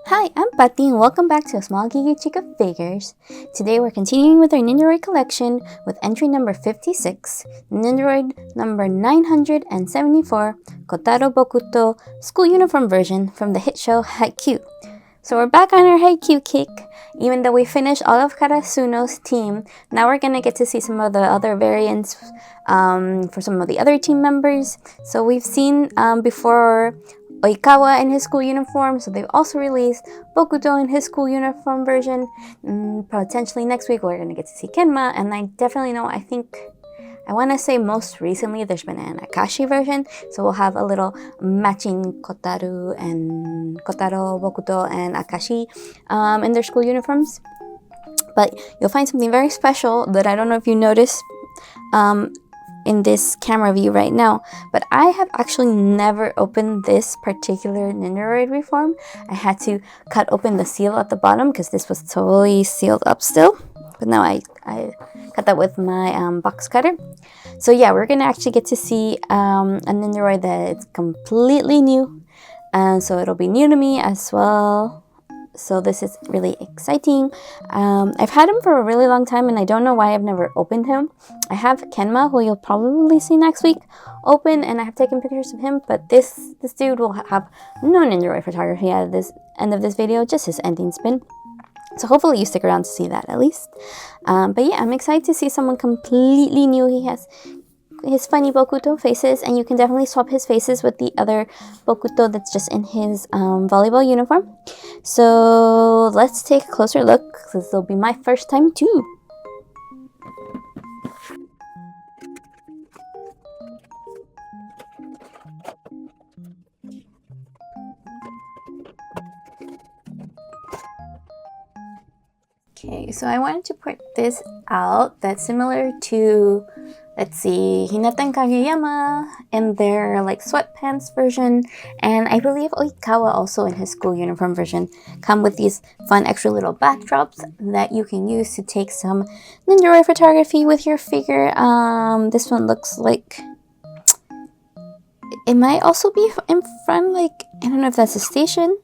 Hi, I'm Pati and welcome back to A Small Geeky Chica Figures. Today we're continuing with our Nendoroid collection with entry number 56, Nendoroid number 974, Kotaro Bokuto school uniform version from the hit show Haikyu. So we're back on our Haikyu kick. Even though we finished all of Karasuno's team, now we're gonna get to see some of the other variants for some of the other team members. So we've seen before Oikawa in his school uniform, so they've also released Bokuto in his school uniform version. Potentially next week we're going to get to see Kenma, and I definitely know, I want to say most recently there's been an Akashi version, so we'll have a little matching Kotaro, Bokuto, and Akashi in their school uniforms. But you'll find something very special that I don't know if you noticed in this camera view right now, but I have actually never opened this particular Nendoroid reform. I had to cut open the seal at the bottom because this was totally sealed up still, but now I cut that with my box cutter. So yeah, we're gonna actually get to see a Nendoroid that is completely new, and so it'll be new to me as well. So this is really exciting. I've had him for a really long time and I don't know why I've never opened him. I have Kenma, who you'll probably see next week, open, and I have taken pictures of him, but this dude will have no Nendoroid photography at this end of this video, just his ending spin. So hopefully you stick around to see that at least. But yeah, I'm excited to see someone completely new. He has his funny Bokuto faces, and you can definitely swap his faces with the other Bokuto that's just in his volleyball uniform. So let's take a closer look, because this will be my first time too. Okay, so I wanted to point this out that's similar to, let's see, Hinata and Kageyama in their like sweatpants version, and I believe Oikawa also in his school uniform version come with these fun extra little backdrops that you can use to take some Nendoroid photography with your figure. This one looks like it might also be in front, like, I don't know if that's a station.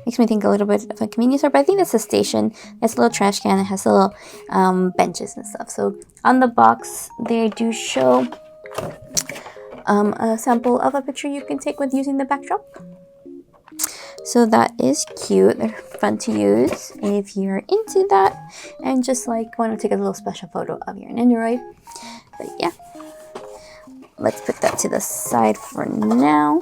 Makes me think a little bit of a convenience store, but I think that's a station. That's a little trash can. It has little benches and stuff. So on the box, they do show a sample of a picture you can take with using the backdrop. So that is cute. They're fun to use if you're into that and just like want to take a little special photo of your Nendoroid. But yeah, let's put that to the side for now.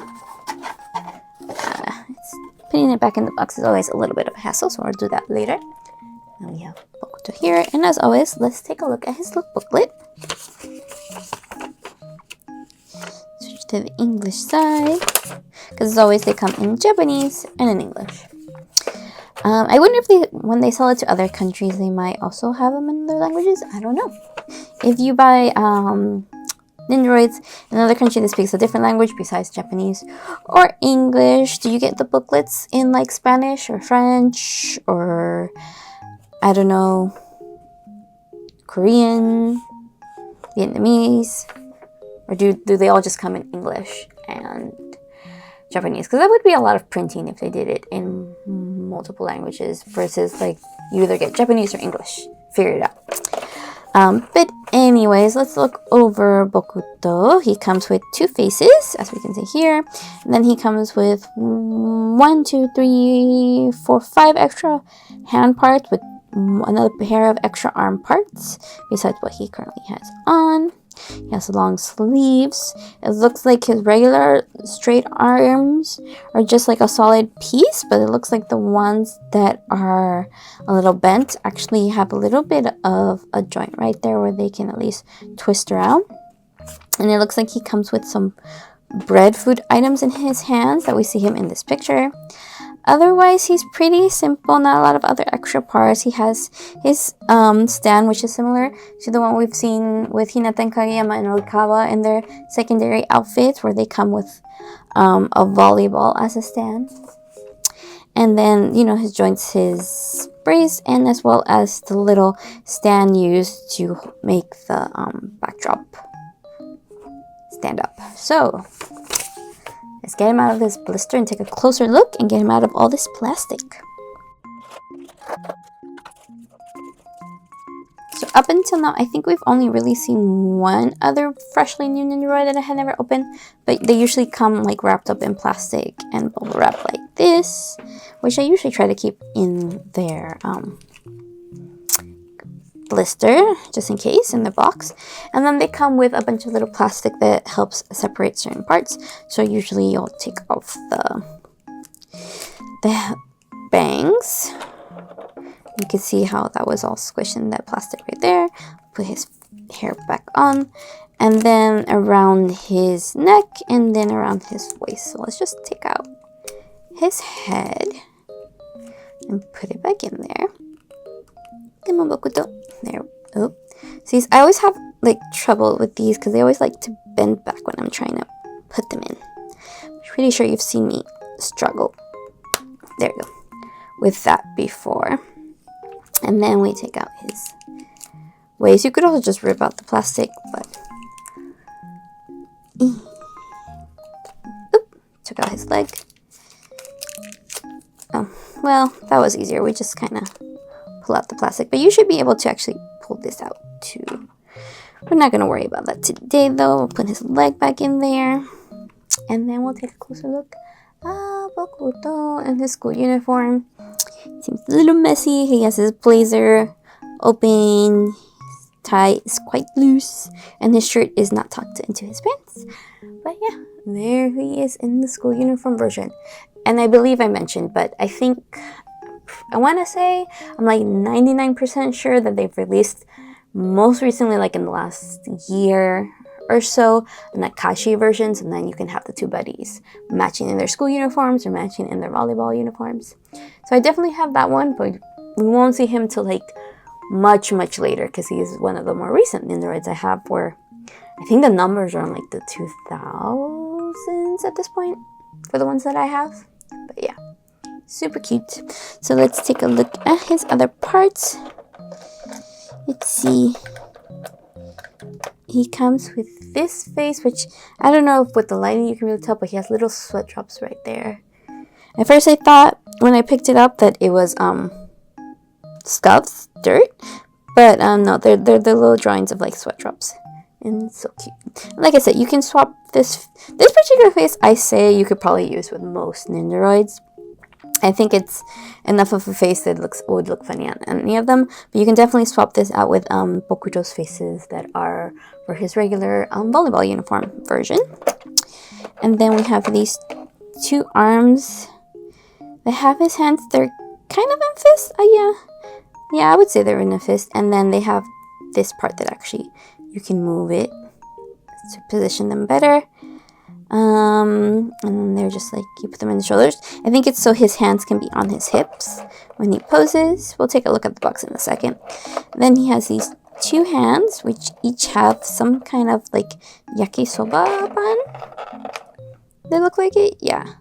Putting it back in the box is always a little bit of a hassle, so I'll do that later. Now we have Bokuto here, and as always, let's take a look at his little booklet. Switch to the English side, because as always, they come in Japanese and in English. I wonder if when they sell it to other countries, they might also have them in other languages. I don't know. If you buy Nendoroids in another country that speaks a different language besides Japanese or English, do you get the booklets in like Spanish or French or, I don't know, Korean, Vietnamese, or do they all just come in English and Japanese? Because that would be a lot of printing if they did it in multiple languages versus like you either get Japanese or English. Figure it out. But anyways, let's look over Bokuto. He comes with two faces, as we can see here. And then he comes with 1, 2, 3, 4, 5 extra hand parts with another pair of extra arm parts besides what he currently has on. He has long sleeves. It looks like his regular straight arms are just like a solid piece, but it looks like the ones that are a little bent actually have a little bit of a joint right there where they can at least twist around. And it looks like he comes with some bread food items in his hands that we see him in this picture. Otherwise, he's pretty simple, not a lot of other extra parts. He has his stand, which is similar to the one we've seen with Hinata and Kageyama and Oikawa in their secondary outfits, where they come with a volleyball as a stand. And then, you know, his joints, his brace, and as well as the little stand used to make the backdrop stand up. So Let's get him out of this blister and take a closer look and get him out of all this plastic. So up until now, I think we've only really seen one other freshly new Nendoroid that I had never opened, but they usually come like wrapped up in plastic and bubble wrap like this, which I usually try to keep in their blister just in case in the box. And then they come with a bunch of little plastic that helps separate certain parts. So usually you'll take off the bangs. You can see how that was all squished in that plastic right there. Put his hair back on, and then around his neck, and then around his waist. So let's just take out his head and put it back in there. Come on, Bokuto. There. Oh, see, I always have like trouble with these because they always like to bend back when I'm trying to put them in. I'm pretty sure you've seen me struggle. There you go. With that before. And then we take out his waist. You could also just rip out the plastic, but oop, took out his leg. Oh, well, that was easier. We just kind of pull out the plastic, but you should be able to actually pull this out too. We're not going to worry about that today, though. We'll put his leg back in there, and then we'll take a closer look. Bokuto in his school uniform. Seems a little messy. He has his blazer open, his tie is quite loose, and his shirt is not tucked into his pants. But yeah, there he is in the school uniform version. And I believe I mentioned, but I think, I want to say, I'm like 99% sure that they've released most recently, like in the last year or so, Nakashi versions, and then you can have the two buddies matching in their school uniforms or matching in their volleyball uniforms. So I definitely have that one, but we won't see him till like much later because he is one of the more recent Nendoroids I have, where I think the numbers are in like the 2000s at this point for the ones that I have. But yeah, super cute. So let's take a look at his other parts. Let's see. He comes with this face, which I don't know if with the lighting you can really tell, but he has little sweat drops right there. At first I thought when I picked it up that it was scuffs, dirt, but no, they're the little drawings of like sweat drops, and it's so cute. Like I said, you can swap this particular face. I say you could probably use with most Nendoroids. I think it's enough of a face that would look funny on any of them, but you can definitely swap this out with Bokuto's faces that are for his regular volleyball uniform version. And then we have these two arms that have his hands. They're kind of in fist. Yeah, I would say they're in a fist. And then they have this part that actually you can move it to position them better. And then they're just like, you put them in the shoulders. I think it's so his hands can be on his hips when he poses. We'll take a look at the box in a second. Then he has these two hands, which each have some kind of like yakisoba bun. They look like it, yeah.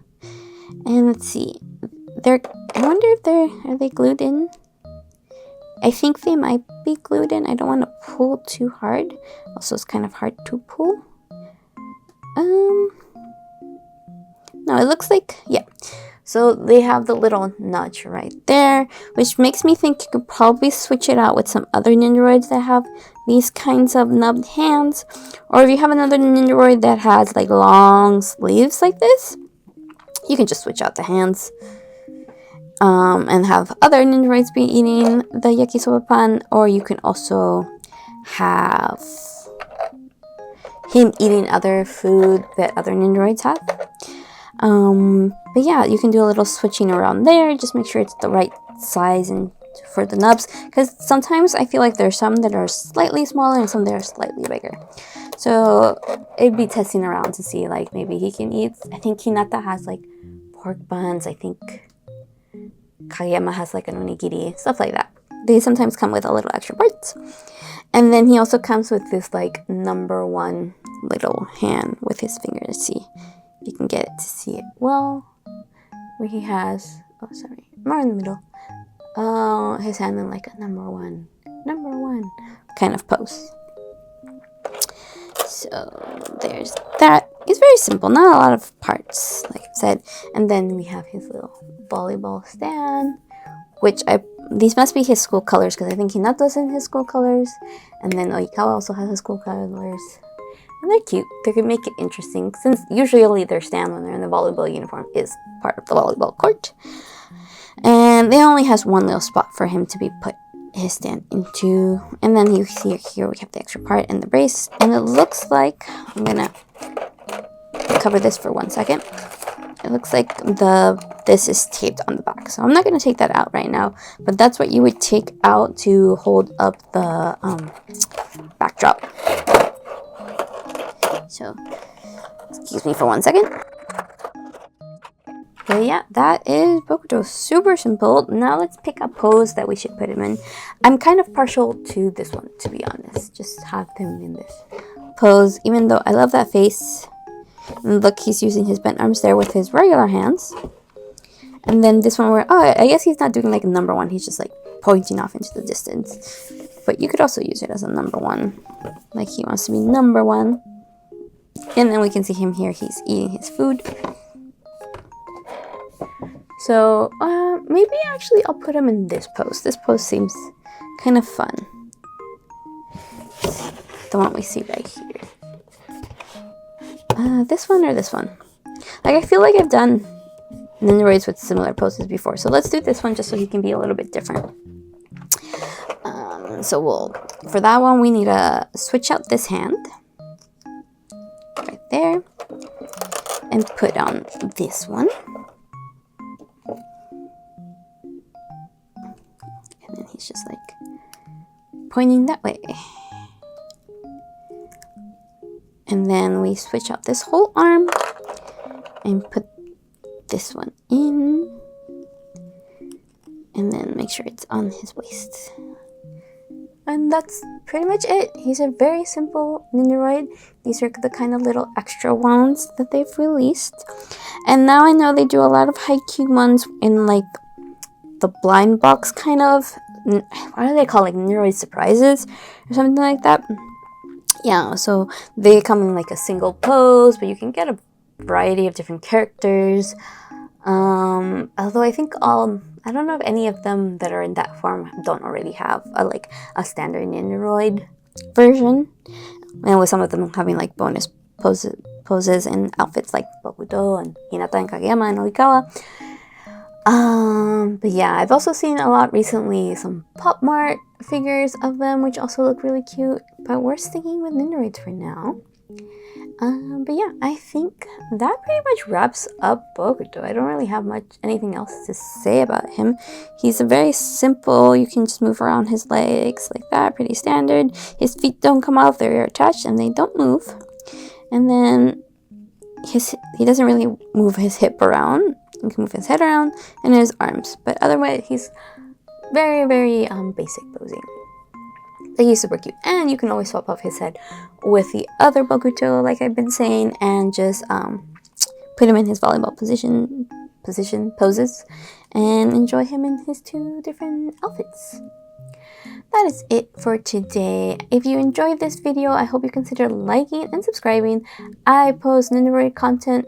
And let's see, I wonder if are they glued in? I think they might be glued in. I don't want to pull too hard. Also, it's kind of hard to pull. No, it looks like, yeah. So they have the little notch right there, which makes me think you could probably switch it out with some other Nendoroids that have these kinds of nubbed hands. Or if you have another Nendoroid that has like long sleeves like this, you can just switch out the hands. And have other Nendoroids be eating the yakisoba pan, or you can also have him eating other food that other Nendoroids have. But yeah, you can do a little switching around there. Just make sure it's the right size and for the nubs, because sometimes I feel like there's some that are slightly smaller and some that are slightly bigger. So it'd be testing around to see like maybe he can eat. I think Hinata has like pork buns. I think Kageyama has like an onigiri, stuff like that. They sometimes come with a little extra parts. And then he also comes with this like number 1 little hand with his finger. Let's see if you can get it to see it well. Where he has, oh sorry, more in the middle. His hand in like a number one kind of pose. So there's that. it's very simple, not a lot of parts, like I said. And then we have his little volleyball stand, which these must be his school colors, because I think Hinato's in his school colors, and then Oikawa also has his school colors. And they're cute. They can make it interesting, since usually their stand when they're in the volleyball uniform is part of the volleyball court. And they only has one little spot for him to be put his stand into. And then you see here we have the extra part and the brace. And it looks like, I'm gonna cover this for 1 second. It looks like this is taped on the back. So I'm not gonna take that out right now, but that's what you would take out to hold up the backdrop. So, excuse me for 1 second. But yeah, that is Bokuto. Super simple. Now let's pick a pose that we should put him in. I'm kind of partial to this one, to be honest. Just have him in this pose, even though I love that face. And look, he's using his bent arms there with his regular hands. And then this one where, I guess he's not doing like a number one. He's just like pointing off into the distance. But you could also use it as a number one. Like he wants to be number one. And then we can see him here. He's eating his food. So, maybe actually I'll put him in this pose. This pose seems kind of fun. The one we see right here. This one or this one? Like, I feel like I've done Nendoroids with similar poses before. So let's do this one just so he can be a little bit different. For that one, we need to switch out this hand. Right there. And put on this one. And then he's just like pointing that way. And then we switch out this whole arm and put this one in. And then make sure it's on his waist. And that's pretty much it. He's a very simple Nendoroid. These are the kind of little extra ones that they've released. And now I know they do a lot of Haikyu ones in like the blind box kind of, what do they call, like Nendoroid surprises or something like that. Yeah, so they come in like a single pose, but you can get a variety of different characters. Although I think I don't know if any of them that are in that form don't already have a standard Nendoroid version. And with some of them having like bonus poses and outfits like Bokuto and Hinata and Kageyama and Oikawa. But yeah, I've also seen a lot recently some Pop Mart figures of them, which also look really cute. But we're sticking with Nendoroids for now. But yeah, I think that pretty much wraps up Bokuto. I don't really have anything else to say about him. He's a very simple, you can just move around his legs like that, pretty standard. His feet don't come off, they're attached and they don't move. And then he doesn't really move his hip around. He can move his head around and his arms. But otherwise, he's very, very basic posing. But he's super cute. And you can always swap off his head with the other Bokuto, like I've been saying, and just put him in his volleyball position poses and enjoy him in his two different outfits. That is it for today. If you enjoyed this video, I hope you consider liking and subscribing. I post Nendoroid content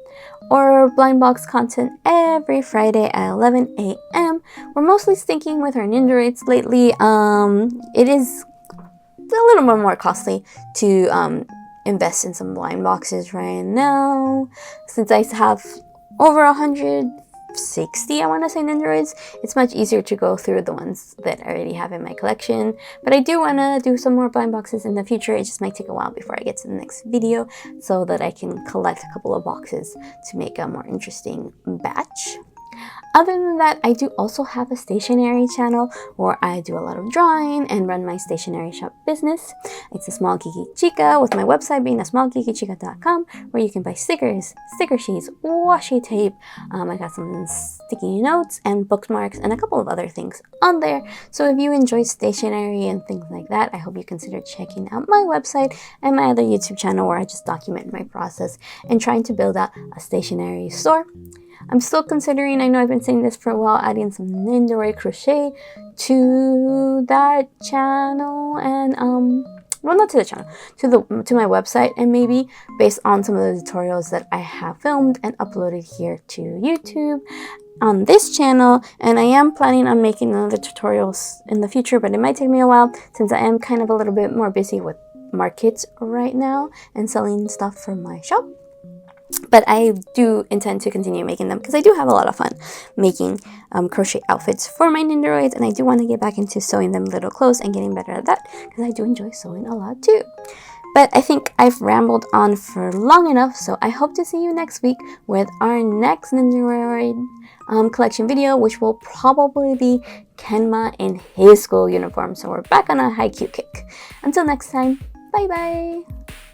or blind box content every Friday at 11 a.m. We're mostly sticking with our Nendoroids lately. It is a little bit more costly to invest in some blind boxes right now. Since I have over 160, I want to say, Nendoroids, it's much easier to go through the ones that I already have in my collection. But I do want to do some more blind boxes in the future. It just might take a while before I get to the next video so that I can collect a couple of boxes to make a more interesting batch. Other than that, I do also have a stationery channel where I do a lot of drawing and run my stationery shop business. It's A Small Geeky Chica, with my website being asmallgeekychica.com, where you can buy stickers, sticker sheets, washi tape. I got some sticky notes and bookmarks and a couple of other things on there. So if you enjoy stationery and things like that, I hope you consider checking out my website and my other YouTube channel where I just document my process and trying to build out a stationery store. I'm still considering, I know I've been saying this for a while, adding some Nendoroid crochet to that channel, and well, not to the channel, to my website, and maybe based on some of the tutorials that I have filmed and uploaded here to YouTube on this channel. And I am planning on making another tutorials in the future, but it might take me a while since I am kind of a little bit more busy with markets right now and selling stuff from my shop. But I do intend to continue making them because I do have a lot of fun making crochet outfits for my Nendoroids, and I do want to get back into sewing them little clothes and getting better at that because I do enjoy sewing a lot too. But I think I've rambled on for long enough, so I hope to see you next week with our next Nendoroid collection video, which will probably be Kenma in his school uniform. So we're back on a Haikyu kick. Until next time, bye bye!